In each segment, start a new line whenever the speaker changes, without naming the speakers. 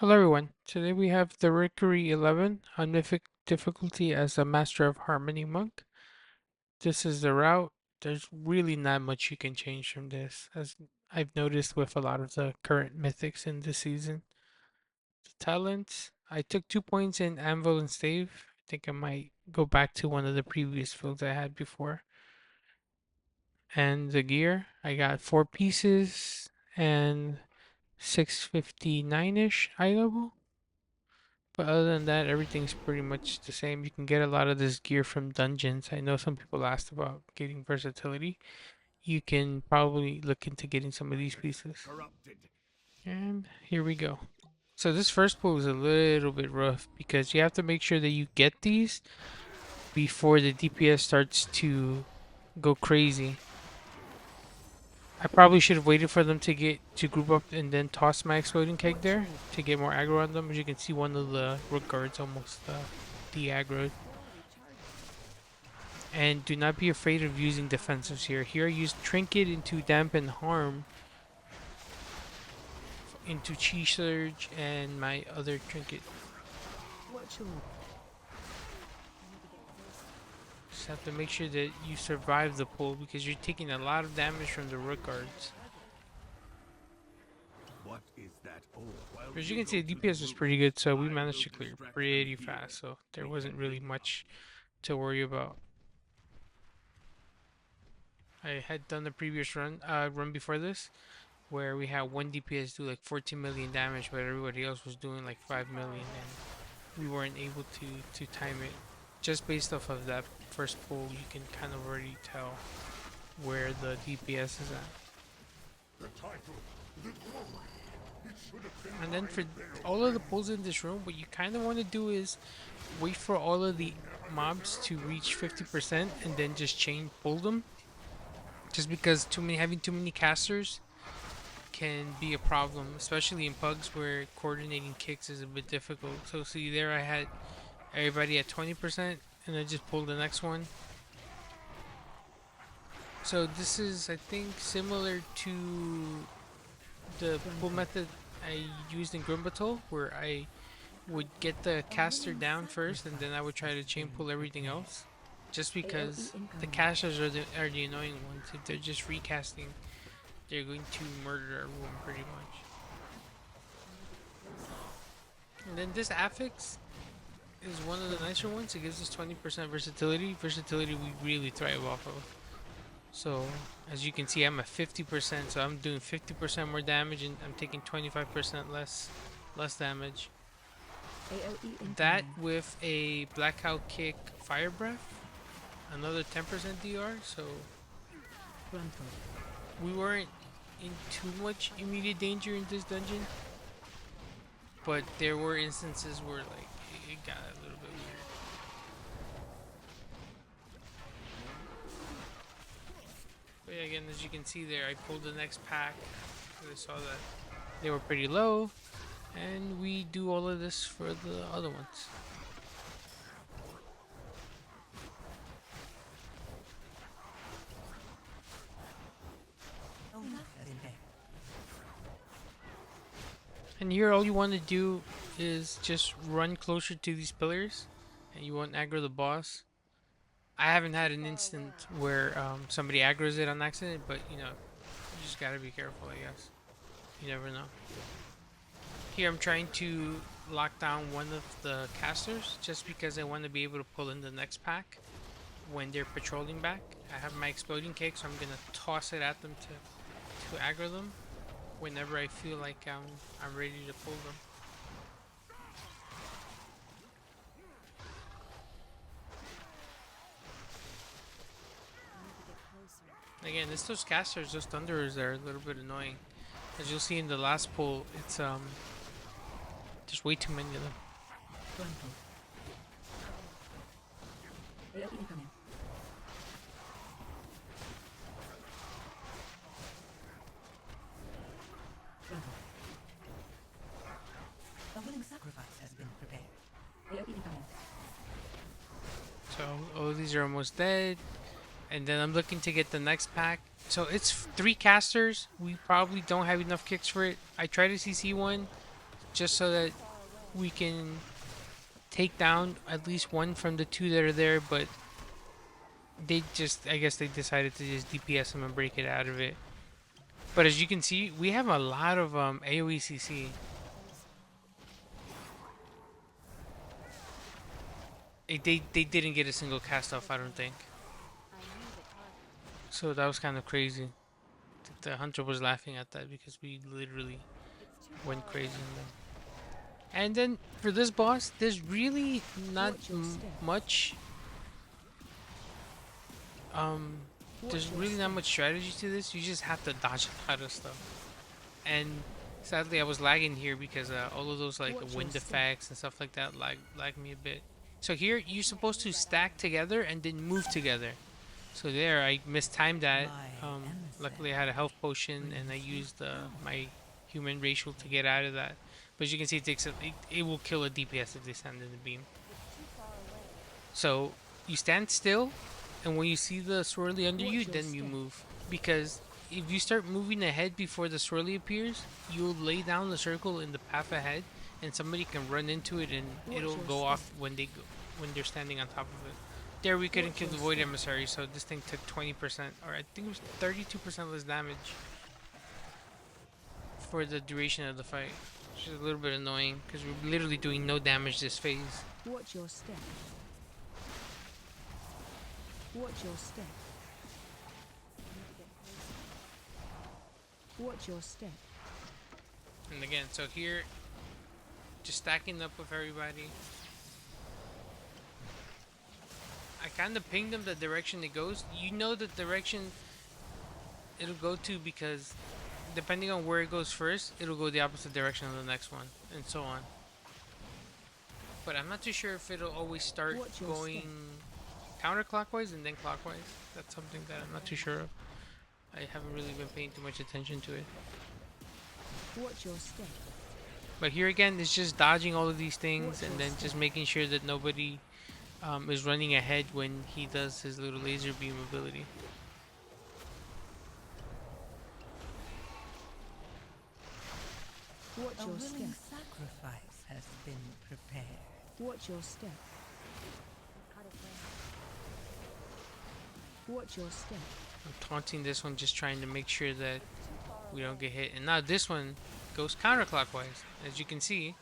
Hello everyone. Today we have the Rookery 11 on Mythic difficulty as a Master of Harmony monk. This is the route. There's really not much you can change from this, as I've noticed with a lot of the current mythics in this season. The talents. I took 2 points in Anvil and Stave. I think I might go back to one of the previous builds I had before. And the gear, I got 4 pieces and 659-ish eye level. But other than that, everything's pretty much the same. You can get a lot of this gear from dungeons. I know some people asked about getting versatility. You can probably look into getting some of these pieces. And here we go. So this first pull is a little bit rough because you have to make sure that you get these before the DPS starts to go crazy. I probably should have waited for them to group up and then toss my exploding keg there to get more aggro on them. As you can see, one of the rook guards almost de-aggroed. And do not be afraid of using defensives here. Here I use Trinket into Dampen Harm, into Chi Surge, and my other Trinket. Just have to make sure that you survive the pull because you're taking a lot of damage from the rook guards. As you can see, the DPS was pretty good, so we managed to clear pretty fast, so there wasn't really much to worry about. I had done the previous run before this, where we had one DPS do like 14 million damage, but everybody else was doing like 5 million, and we weren't able to time it. Just based off of that first pull, you can kind of already tell where the DPS is at. And then for all of the pulls in this room, what you kind of want to do is wait for all of the mobs to reach 50% and then just chain pull them. Just because having too many casters can be a problem, especially in pugs where coordinating kicks is a bit difficult. So see there I had everybody at 20% and I just pulled the next one. So this is, I think, similar to the pull method I used in Grimbatol, where I would get the caster down first and then I would try to chain pull everything else. Just because the casters are the annoying ones. If they're just recasting, they're going to murder everyone pretty much. And then this affix is one of the nicer ones. It gives us 20% versatility. Versatility we really thrive off of. So as you can see, I'm at 50%, so I'm doing 50% more damage and I'm taking 25% less damage. That with a Blackout Kick Fire Breath, another 10% DR, so we weren't in too much immediate danger in this dungeon, but there were instances where like it got a little bit weird. But yeah, again, as you can see there, I pulled the next pack because I saw that they were pretty low, and we do all of this for the other ones. And here all you want to do is just run closer to these pillars and you won't aggro the boss. I haven't had an instant where somebody aggroes it on accident, but you know, you just gotta be careful, I guess. You never know. Here I'm trying to lock down one of the casters just because I want to be able to pull in the next pack when they're patrolling back. I have my exploding cake, so I'm gonna toss it at them to aggro them whenever I feel like I'm ready to pull them. Again, it's those casters, those thunderers that are a little bit annoying. As you'll see in the last pull, it's there's way too many of them. So all of these are almost dead. And then I'm looking to get the next pack. So it's 3 casters. We probably don't have enough kicks for it. I tried to CC one. just so that we can take down at least one from the two that are there, but they just, I guess they decided to just DPS him and break it out of it. But as you can see, we have a lot of AoE CC. They didn't get a single cast off, I don't think. So that was kind of crazy. The hunter was laughing at that because we literally went crazy on them. And then for this boss, there's really not much. Um, there's really not much strategy to this. You just have to dodge a lot of stuff. And sadly, I was lagging here because all of those like wind effects and stuff like that lag me a bit. So here, you're supposed to stack together and then move together. So there, I mistimed that. Luckily, I had a health potion and I used my human racial to get out of that. But as you can see, it will kill a DPS if they stand in the beam. So you stand still, and when you see the swirly under you, then you move. Because if you start moving ahead before the swirly appears, you'll lay down the circle in the path ahead, and somebody can run into it, and it'll go off when they're standing on top of it. There we couldn't kill the Void Emissary, so this thing took 20%, or I think it was 32% less damage for the duration of the fight. Which is a little bit annoying, because we're literally doing no damage this phase.
Watch your step. Watch your step. Watch your step.
And again, so here, just stacking up with everybody. I kind of pinged them the direction it goes. You know the direction it'll go to because depending on where it goes first, it'll go the opposite direction of the next one, and so on. But I'm not too sure if it'll always start going counterclockwise and then clockwise. That's something that I'm not too sure of. I haven't really been paying too much attention to it.
Watch your step.
But here again, it's just dodging all of these things and then just making sure that nobody is running ahead when he does his little laser beam ability.
Watch
A
your step.
willing sacrifice has been prepared.
Watch your step. Watch your step.
I'm taunting this one, just trying to make sure that we don't get hit. And now this one goes counterclockwise. As you can see,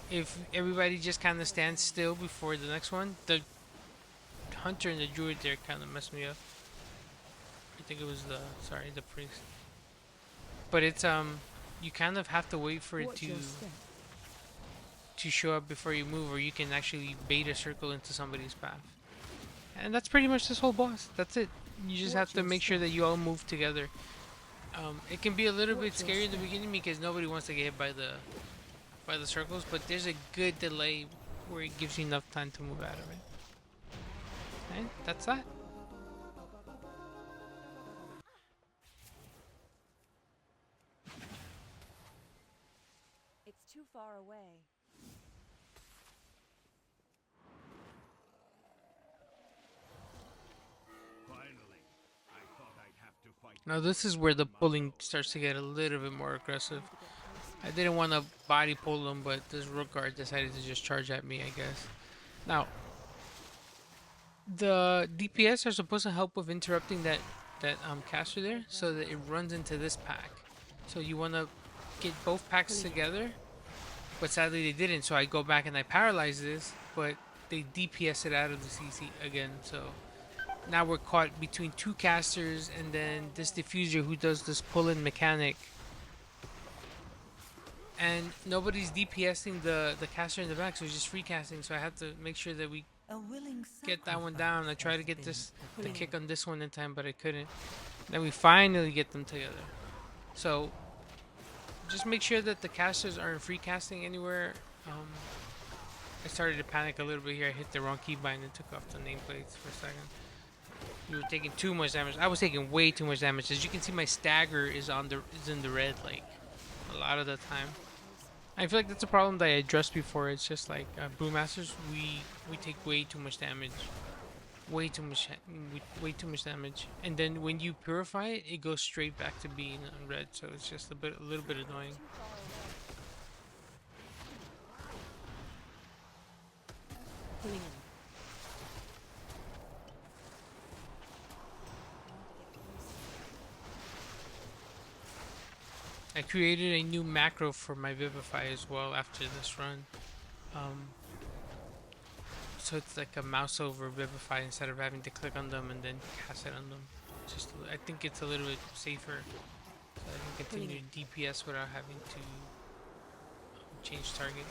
if everybody just kind of stands still before the next one, the hunter and the druid there kind of messed me up. I think it was the priest. But it's you kind of have to wait for it to show up before you move, or you can actually bait a circle into somebody's path. And that's pretty much this whole boss. That's it. You just have to make sure that you all move together. It can be a little bit scary in the beginning because nobody wants to get hit by the circles, but there's a good delay where it gives you enough time to move out of it. And that's that.
It's too far away.
Now this is where the pulling starts to get a little bit more aggressive. I didn't want to body pull them, but this Rookery decided to just charge at me, I guess. Now, the DPS are supposed to help with interrupting that caster there, so that it runs into this pack. So you want to get both packs together, but sadly they didn't. So I go back and I paralyze this, but they DPS it out of the CC again. So now we're caught between two casters and then this diffuser who does this pull-in mechanic. And nobody's DPSing the caster in the back, so it's just free casting. So I have to make sure that we get that one down. I try to get the kick on this one in time, but I couldn't. Then we finally get them together. So just make sure that the casters aren't free casting anywhere. I started to panic a little bit here. I hit the wrong keybind and took off the nameplates for a second. We were taking too much damage. I was taking way too much damage. As you can see, my stagger is in the red, like a lot of the time. I feel like that's a problem that I addressed before. It's just like Brewmasters, we take way too much damage, way too much damage, and then when you purify it, it goes straight back to being on red. So it's just a little bit annoying. created a new macro for my Vivify as well after this run. Um, so it's like a mouse over Vivify instead of having to click on them and then cast it on them. I think it's a little bit safer, so I can continue DPS without having to change targets.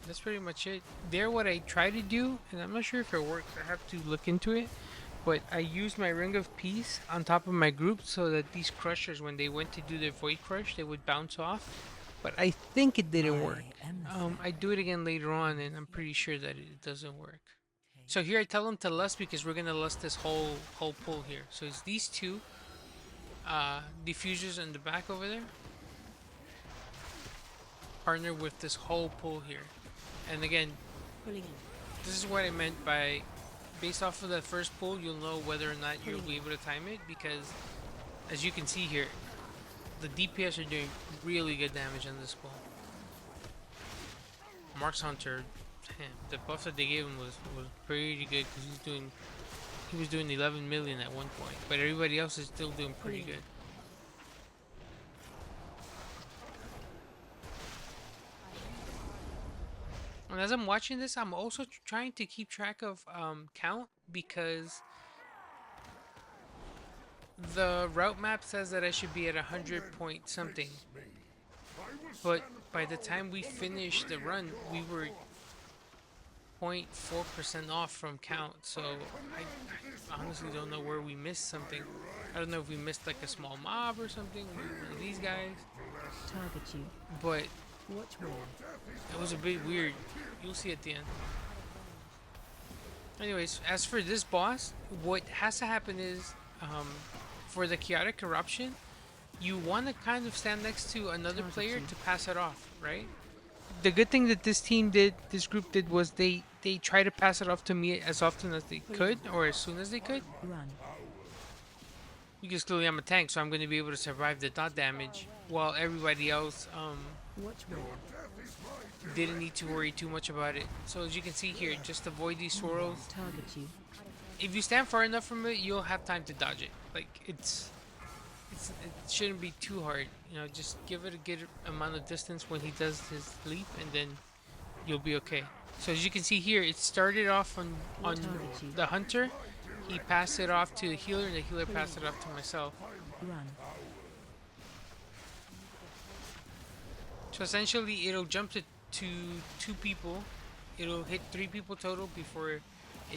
That's pretty much it. There, what I try to do, and I'm not sure if it works, I have to look into it, but I used my Ring of Peace on top of my group so that these crushers, when they went to do their Void Crush, they would bounce off. But I think it didn't work. I do it again later on, and I'm pretty sure that it doesn't work. So here I tell them to lust because we're gonna lust this whole pool here. So it's these two diffusers in the back over there, partner with this whole pool here. And again, this is what I meant by, based off of that first pull, you'll know whether or not you'll be able to time it, because as you can see here, the DPS are doing really good damage on this pull. Mark's Hunter, damn, the buff that they gave him was pretty good because he was doing 11 million at one point, but everybody else is still doing pretty good. And as I'm watching this, I'm also trying to keep track of count, because the route map says that I should be at 100 point something. But by the time we finished the run, we were 0.4% off from count. So I honestly don't know where we missed something. I don't know if we missed like a small mob or something, one of these guys.
Target you.
But
Watch where.
it was a bit weird. You'll see at the end. Anyways, as for this boss, what has to happen is, for the chaotic corruption, you want to kind of stand next to another player to pass it off, right? The good thing that this group did, was they try to pass it off to me as often as they could, or as soon as they could.
Run.
Because clearly I'm a tank, so I'm going to be able to survive the dot damage, while everybody else
Watch where.
didn't need to worry too much about it. So as you can see here, just avoid these swirls.
Target you.
If you stand far enough from it, you'll have time to dodge it. Like, it shouldn't be too hard. You know, just give it a good amount of distance when he does his leap, and then you'll be okay. So as you can see here, it started off on the hunter. He passed it off to the healer, and the healer passed it off to myself.
Run.
So essentially, it'll jump to two people. It'll hit 3 people total before it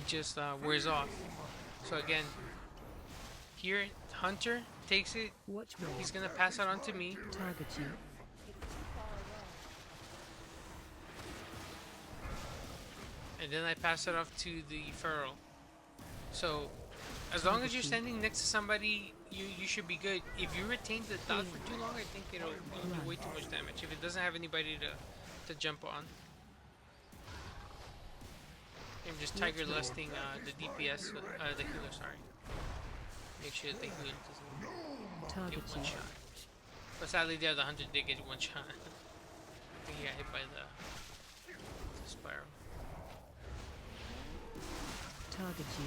just wears off. So again, here, hunter takes it.
Watch where.
He's gonna pass it on to me.
Target you.
And then I pass it off to the feral. So as long as you're standing next to somebody, you should be good. If you retain the dot for too long, I think it'll do way too much damage if it doesn't have anybody to jump on. I'm just tiger lusting the DPS, the healer, sorry. Make sure that the healer doesn't get one shot. But sadly there, the hunter did get one shot. I think he got hit by the spiral.
Target you.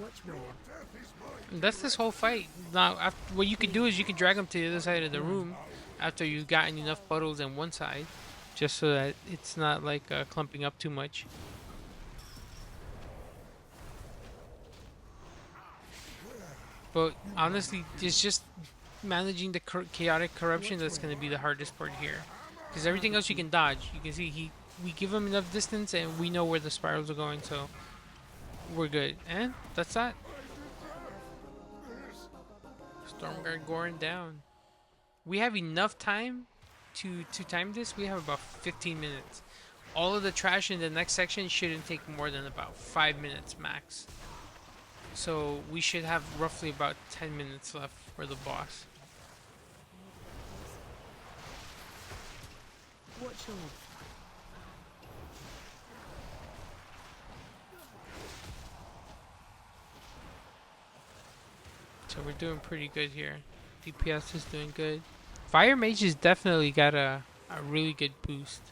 Watch where.
And that's this whole fight. Now, what you can do is you can drag them to the other side of the room after you've gotten enough puddles on one side, just so that it's not like clumping up too much. But honestly, it's just managing the chaotic corruption that's going to be the hardest part here, because everything else you can dodge. You can see we give him enough distance, and we know where the spirals are going, so we're good. And that's that. Stormguard Korren down. We have enough time to time this. We have about 15 minutes. All of the trash in the next section shouldn't take more than about 5 minutes max. So we should have roughly about 10 minutes left for the boss.
Watch your.
So we're doing pretty good here. DPS is doing good. Fire Mage has definitely got a really good boost.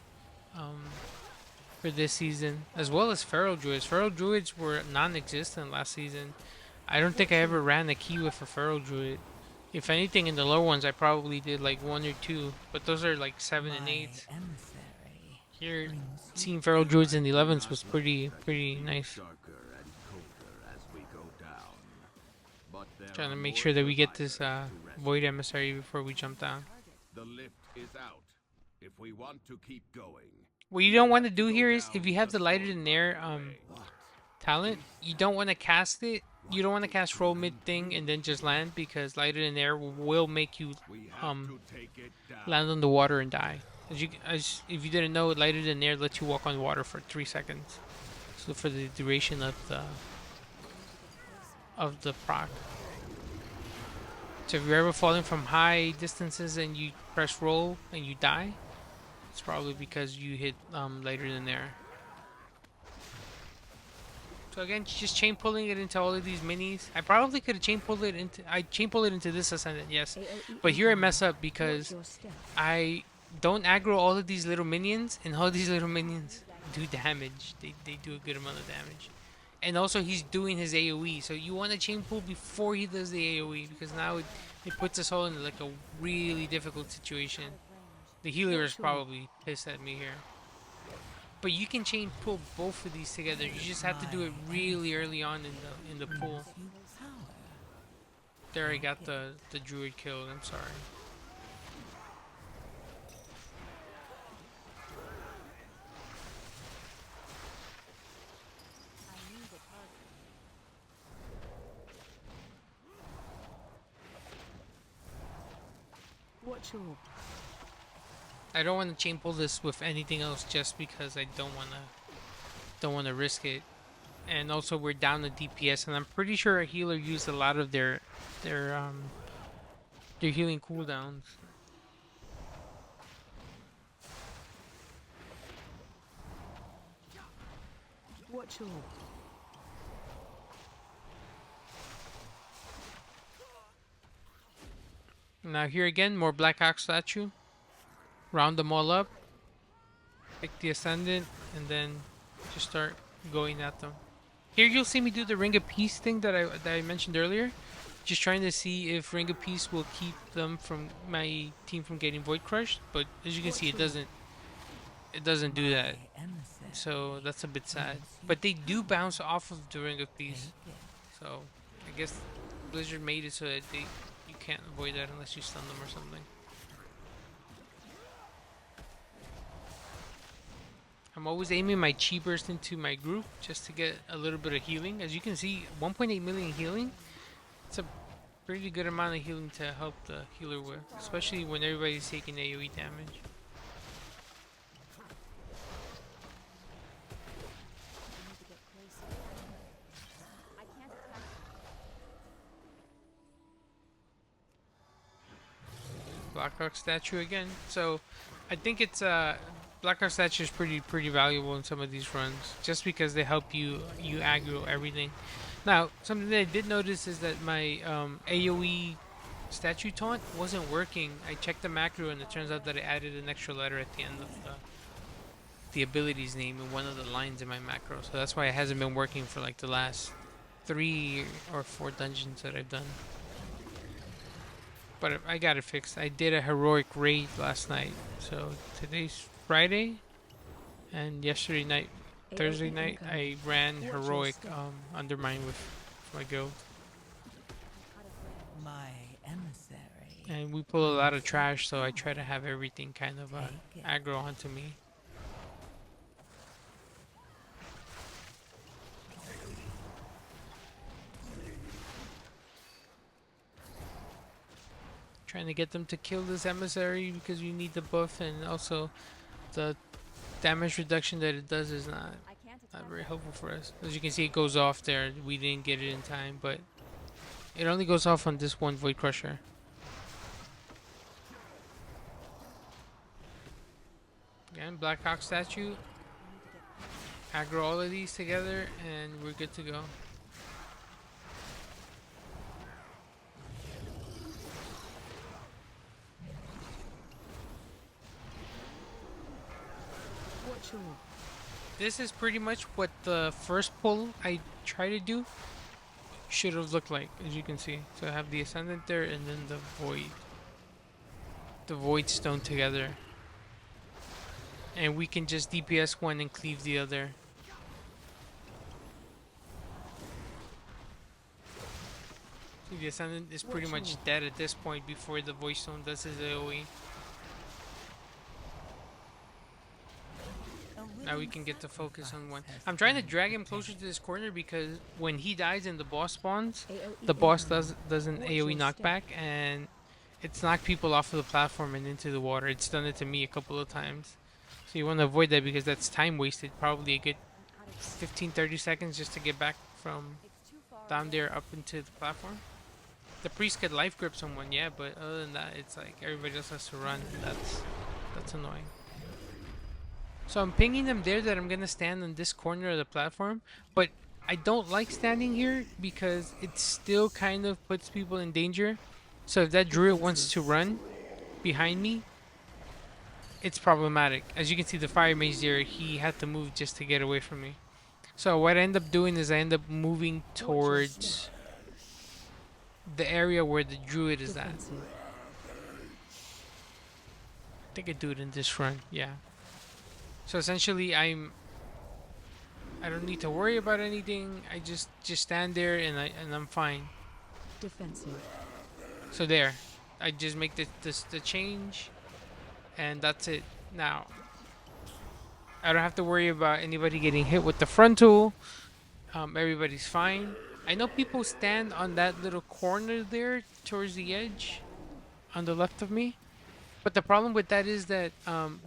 for this season, as well as feral druids. Feral druids were non-existent last season. I don't think I
Watch
ever
out.
ran a key with a feral druid. If anything, in the low ones, I probably did like one or two, but those are like seven and
My
eight.
emissary
Here,
brings you
seeing feral druids in the
Do
11s
not
was
let
pretty
feel
nice.
darker and colder as we go down. But there
Trying
are
to make
more
sure that we get this
survivors to rescue.
void emissary before we jump down.
The lift is out. If we want to keep going,
What you
we
don't
will
want to
have to
do
go
here is if
down
you have
the
the lighted in air
Stormguard way.
talent, you don't want to cast it. You don't want to cast roll mid thing and then just land because lighted in air will make you
We have
um
to take it down.
land on the water and die. As if you didn't know, lighted in air lets you walk on water for 3 seconds. So for the duration of the proc. So if you're ever falling from high distances and you press roll and you die, it's probably because you hit lighter than air. So again, just chain pulling it into all of these minis. I probably could have chain pulled it into. I chain pulled it into this ascendant, yes.
AoE
But here I
incoming.
mess up
Watch
because
your step.
I don't aggro all of these little minions, and all these little minions do damage. They do a good amount of damage. And also he's doing his AoE, so you want to chain pull before he does the AoE because now it puts us all in like a really difficult situation. The healer is probably pissed at me here. But you can chain pull both of these together. You just have to do it really early on in the pull.
you power.
There I got the druid killed. I'm sorry.
Watch your
I don't want to chain pull this with anything else just because I don't want to risk it. And also we're down to DPS, and I'm pretty sure a healer used a lot of their um their healing cooldowns.
watch your
Now here again, more Black Ox statue. Round them all up. Pick the ascendant, and then just start going at them. Here you'll see me do the Ring of Peace thing that I mentioned earlier. Just trying to see if Ring of Peace will keep them from my team from getting Void Crushed, but as you can see, it doesn't do that.
Emissary
So that's a bit sad. But they do bounce off of the Ring of Peace.
take it.
So I guess Blizzard made it so that you can't avoid that unless you stun them or something. I'm always aiming my Chi Burst into my group just to get a little bit of healing. As you can see, 1.8 million healing. It's a pretty good amount of healing to help the healer with, especially when everybody's taking AoE damage. Blackhawk statue again. So I think it's Blackhawk statue is pretty valuable in some of these runs, just because they help you aggro everything. Now something that I did notice is that my AOE statue taunt wasn't working. I checked the macro and it turns out that I added an extra letter at the end of the ability's name in one of the lines in my macro. So that's why it hasn't been working for like the last 3 or 4 dungeons that I've done. But I got it fixed. I did a heroic raid last night. So today's Friday, and yesterday night, Thursday night, I ran heroic undermine with my guild,
My emissary
and we pull a lot of trash. So I try to have everything kind of
take it.
aggro onto me. Trying to get them to kill this emissary because you need the buff, and also the damage reduction that it does is not very helpful for us. As you can see, it goes off there. We didn't get it in time, but it only goes off on this one Void Crusher. Again, Black Hawk statue. Aggro all of these together, and we're good to go.
watch your
this is pretty much what the first pull I tried to do should have looked like, as you can see. So I have the Ascendant there, and then the Voidstone together, and we can just DPS one and cleave the other. See, the Ascendant is pretty much dead at this point before the Voidstone does his AoE. Now we can get the focus on one. I'm trying to drag him closer to this corner because when he dies and the boss spawns, the boss does an AoE knockback, and it's knocked people off of the platform and into the water. It's done it to me a couple of times. So you want to avoid that because that's time wasted. Probably a good 15-30 seconds just to get back from down there up into the platform. The priest could life grip someone, yeah, but other than that, it's like everybody else has to run. That's annoying. So I'm pinging them there that I'm gonna stand on this corner of the platform, but I don't like standing here because it still kind of puts people in danger. So if that druid wants to run behind me, it's problematic. As you can see, the fire mage there, he had to move just to get away from me. So what I end up doing is I end up moving towards the area where the druid is at. I think I do it in this run, yeah. So essentially, I don't need to worry about anything. I just stand there and I'm fine.
Defensive.
So there, I just make the change, and that's it. Now, I don't have to worry about anybody getting hit with the frontal. Everybody's fine. I know people stand on that little corner there towards the edge, on the left of me. But the problem with that is that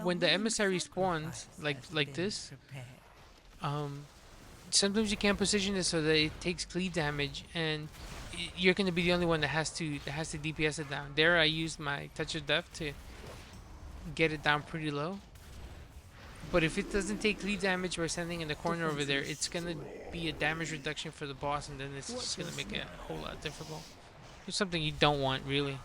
when the emissary spawns like this, sometimes you can't position it so that it takes cleave damage, and you're gonna be the only one that has to DPS it down. There, I used my touch of death to get it down pretty low. But if it doesn't take cleave damage by standing in the corner over there, it's gonna be a damage reduction for the boss, and then it's just gonna make it a whole lot difficult. It's something you don't want, really.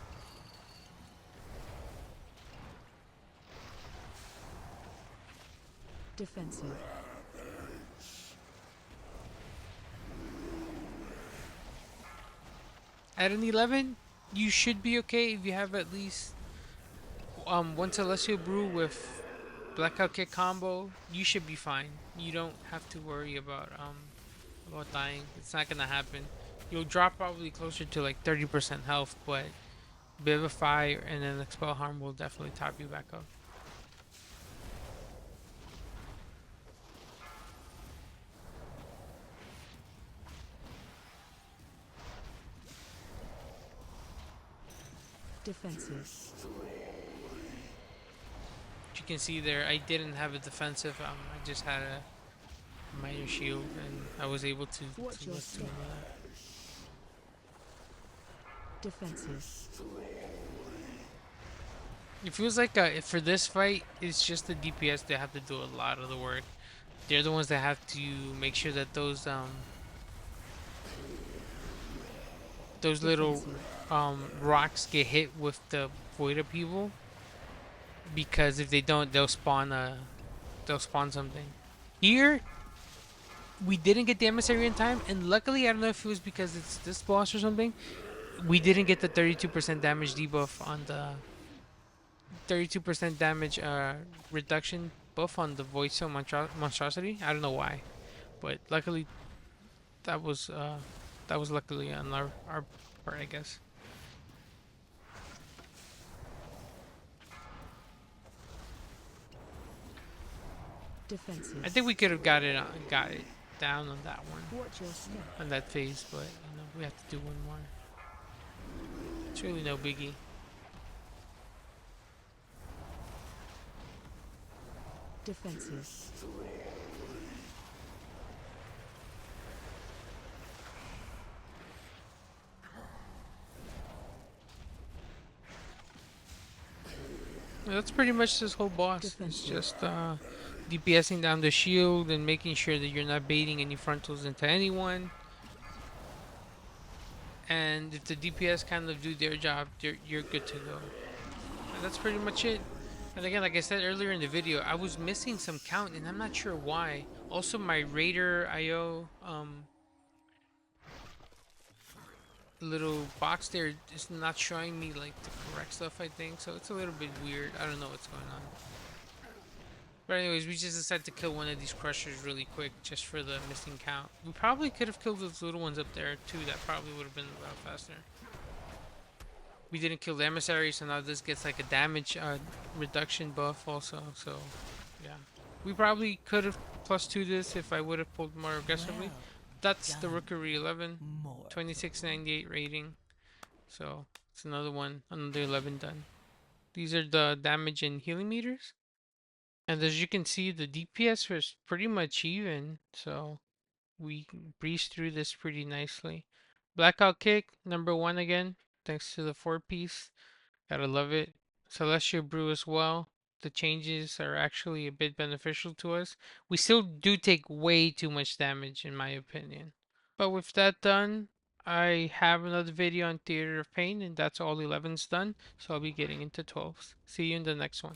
Defensive.
At an 11, you should be okay if you have at least one Celestial Brew with Blackout Kick combo. You should be fine. You don't have to worry about dying. It's not gonna happen. You'll drop probably closer to like 30% health, but Vivify and then Expel Harm will definitely top you back up.
Defensive.
You can see there, I didn't have a defensive. I just had a minor shield, and I was able to
Watch your
lift
step. Defensive.
It feels like for this fight, it's just the DPS that have to do a lot of the work. They're the ones that have to make sure that those little rocks get hit with the void upheaval, because if they don't, they'll spawn something. Here, we didn't get the emissary in time, and luckily, I don't know if it was because it's this boss or something, we didn't get the 32% damage debuff on the 32% damage reduction buff on the Voidstone Monstrosity. I don't know why, but luckily that was luckily on our part, I guess.
Defensive.
I think we could have got it down on that one,
Watch your step.
on that phase, but we have to do one more. It's really no biggie.
Defensive.
That's pretty much this whole boss. It's
Defensive.
just DPSing down the shield and making sure that you're not baiting any frontals into anyone. And if the DPS kind of do their job, you're good to go. And that's pretty much it. And again, like I said earlier in the video, I was missing some count, and I'm not sure why. Also, my Raider IO little box there is not showing me like the correct stuff, I think, so it's a little bit weird. I don't know what's going on. But anyways, we just decided to kill one of these crushers really quick just for the missing count. We probably could have killed those little ones up there too. That probably would have been a lot faster. We didn't kill the emissary, so now this gets like a damage reduction buff also. So yeah, we probably could have plus 2 this if I would have pulled more aggressively.
Well
That's the
done,
Rookery 11,
mortal.
2698 rating. So it's another one, another 11 done. These are the damage and healing meters. And as you can see, the DPS was pretty much even. So we breezed through this pretty nicely. Blackout Kick, number 1 again, thanks to the 4-piece. Gotta love it. Celestial Brew as well. The changes are actually a bit beneficial to us. We still do take way too much damage, in my opinion. But with that done, I have another video on Theater of Pain, and that's all 11's done. So I'll be getting into 12s. See you in the next one.